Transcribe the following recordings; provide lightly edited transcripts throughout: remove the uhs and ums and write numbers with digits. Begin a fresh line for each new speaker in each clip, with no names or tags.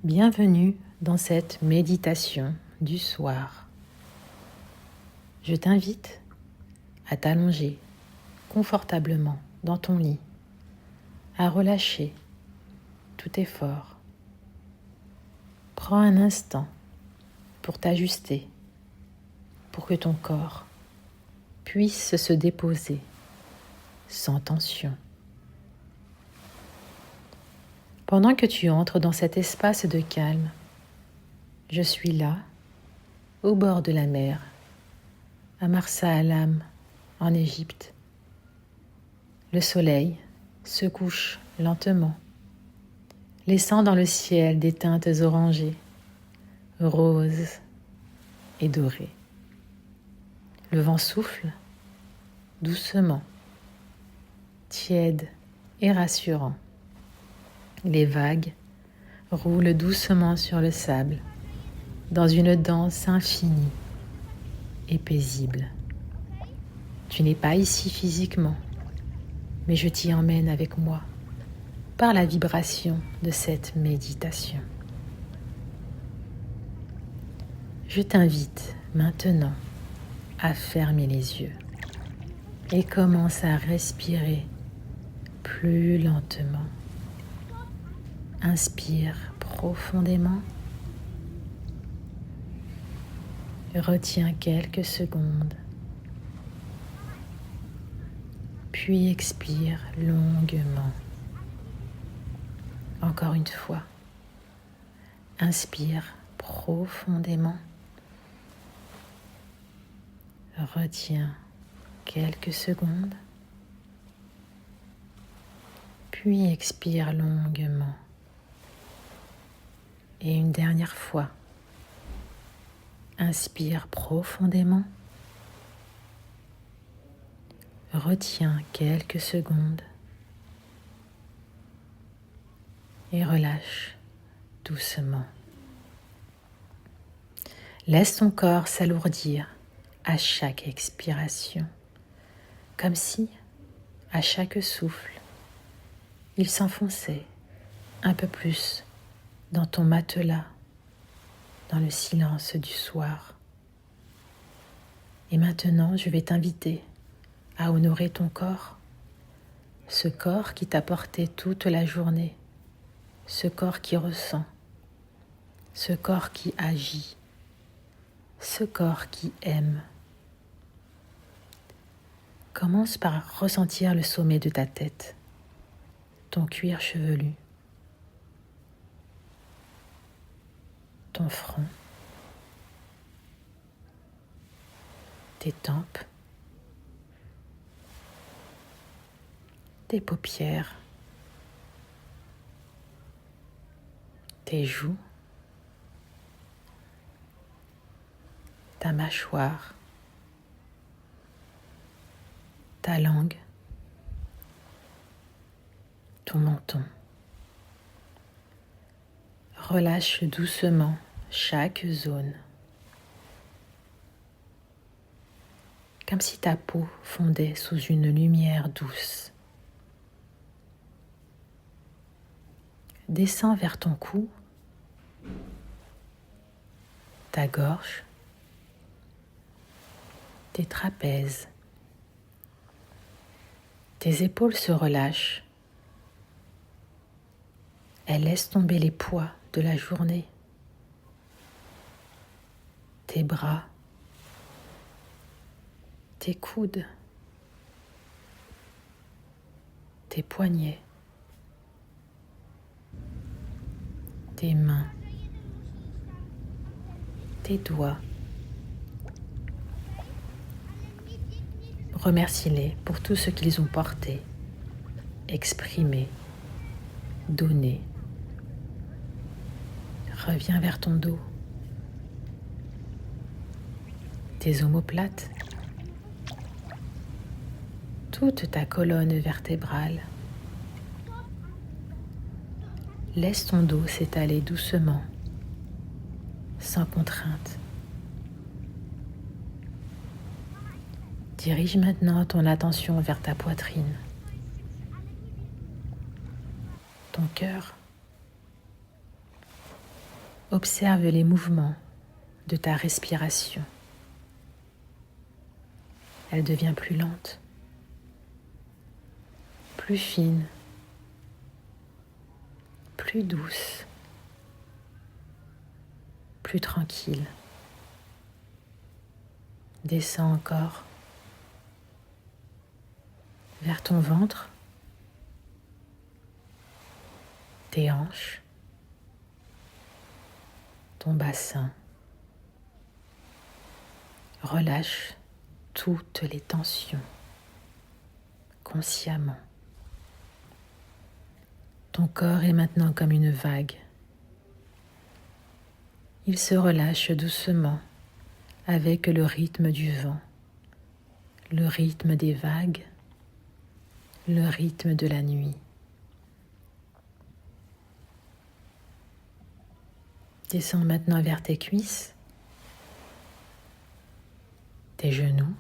Bienvenue dans cette méditation du soir. Je t'invite à t'allonger confortablement dans ton lit, à relâcher tout effort. Prends un instant pour t'ajuster, pour que ton corps puisse se déposer sans tension. Pendant que tu entres dans cet espace de calme, je suis là, au bord de la mer, à Marsa Alam, en Égypte. Le soleil se couche lentement, laissant dans le ciel des teintes orangées, roses et dorées. Le vent souffle doucement, tiède et rassurant. Les vagues roulent doucement sur le sable, dans une danse infinie et paisible. Tu n'es pas ici physiquement, mais je t'y emmène avec moi par la vibration de cette méditation. Je t'invite maintenant à fermer les yeux et commence à respirer plus lentement. Inspire profondément. Retiens quelques secondes. Puis expire longuement. Encore une fois. Inspire profondément. Retiens quelques secondes. Puis expire longuement. Et une dernière fois. Inspire profondément. Retiens quelques secondes. Et relâche doucement. Laisse ton corps s'alourdir à chaque expiration, comme si, à chaque souffle, il s'enfonçait un peu plus dans ton matelas, dans le silence du soir. Et maintenant, je vais t'inviter à honorer ton corps, ce corps qui t'a porté toute la journée, ce corps qui ressent, ce corps qui agit, ce corps qui aime. Commence par ressentir le sommet de ta tête, ton cuir chevelu, ton front, tes tempes, tes paupières, tes joues, ta mâchoire, ta langue, ton menton. Relâche doucement chaque zone, comme si ta peau fondait sous une lumière douce. Descends vers ton cou, ta gorge, tes trapèzes. Tes épaules se relâchent. Elles laissent tomber les poids de la journée. Tes bras, tes coudes, tes poignets, tes mains, tes doigts. Remercie-les pour tout ce qu'ils ont porté, exprimé, donné. Reviens vers ton dos, tes omoplates, toute ta colonne vertébrale. Laisse ton dos s'étaler doucement, sans contrainte. Dirige maintenant ton attention vers ta poitrine, ton cœur, Observe les mouvements de ta respiration. Elle devient plus lente, plus fine, plus douce, plus tranquille. Descends encore vers ton ventre, tes hanches, ton bassin. Relâche toutes les tensions consciemment. Ton corps est maintenant comme une vague. Il se relâche doucement avec le rythme du vent, le rythme des vagues, le rythme de la nuit. Descends maintenant vers tes cuisses, tes genoux,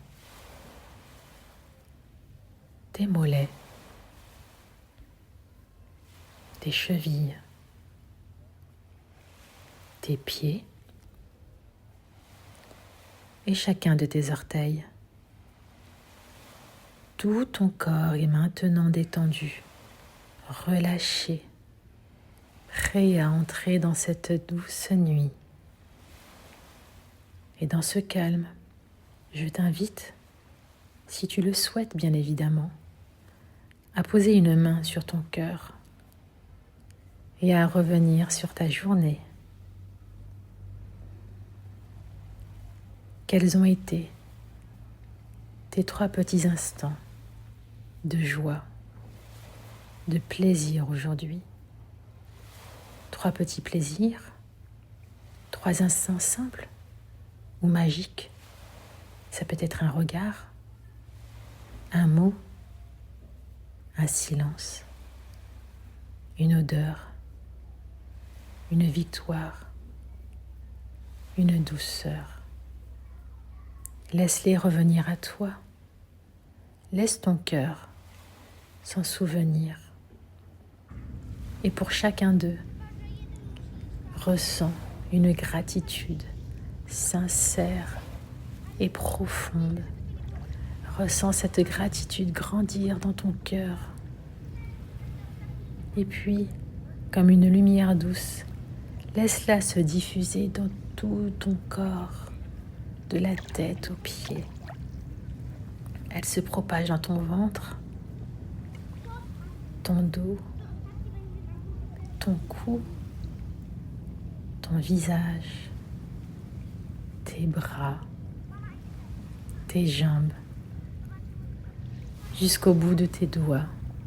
tes mollets, tes chevilles, tes pieds et chacun de tes orteils. Tout ton corps est maintenant détendu, relâché, prêt à entrer dans cette douce nuit. Et dans ce calme, je t'invite, si tu le souhaites bien évidemment, à poser une main sur ton cœur et à revenir sur ta journée. Quels ont été tes 3 petits instants de joie, de plaisir aujourd'hui? 3 petits plaisirs, 3 instants simples ou magiques. Ça peut être un regard, un mot, un silence, une odeur, une victoire, une douceur. Laisse-les revenir à toi. Laisse ton cœur s'en souvenir. Et pour chacun d'eux, ressens une gratitude sincère et profonde. Ressens cette gratitude grandir dans ton cœur. Et puis, comme une lumière douce, laisse-la se diffuser dans tout ton corps, de la tête aux pieds. Elle se propage dans ton ventre, ton dos, ton cou, ton visage, tes bras, tes jambes, jusqu'au bout de tes doigts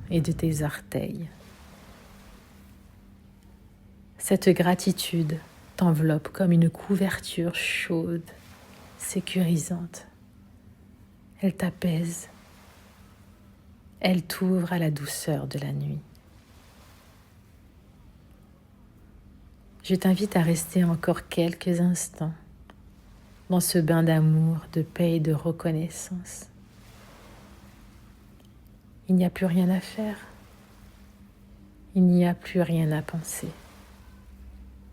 et de tes orteils. Cette gratitude t'enveloppe comme une couverture chaude, sécurisante. Elle t'apaise. Elle t'ouvre à la douceur de la nuit. Je t'invite à rester encore quelques instants dans ce bain d'amour, de paix et de reconnaissance. Il n'y a plus rien à faire. Il n'y a plus rien à penser.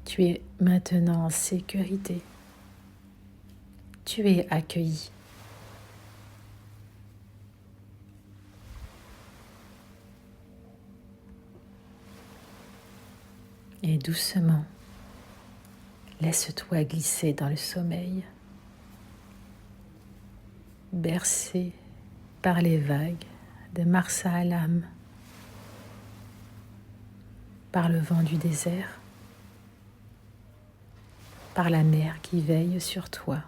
Tu es maintenant en sécurité. Tu es accueilli. Et doucement, laisse-toi glisser dans le sommeil, bercé par les vagues de Marsa Alam, par le vent du désert, par la mer qui veille sur toi.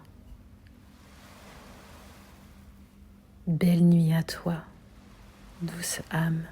Belle nuit à toi, douce âme.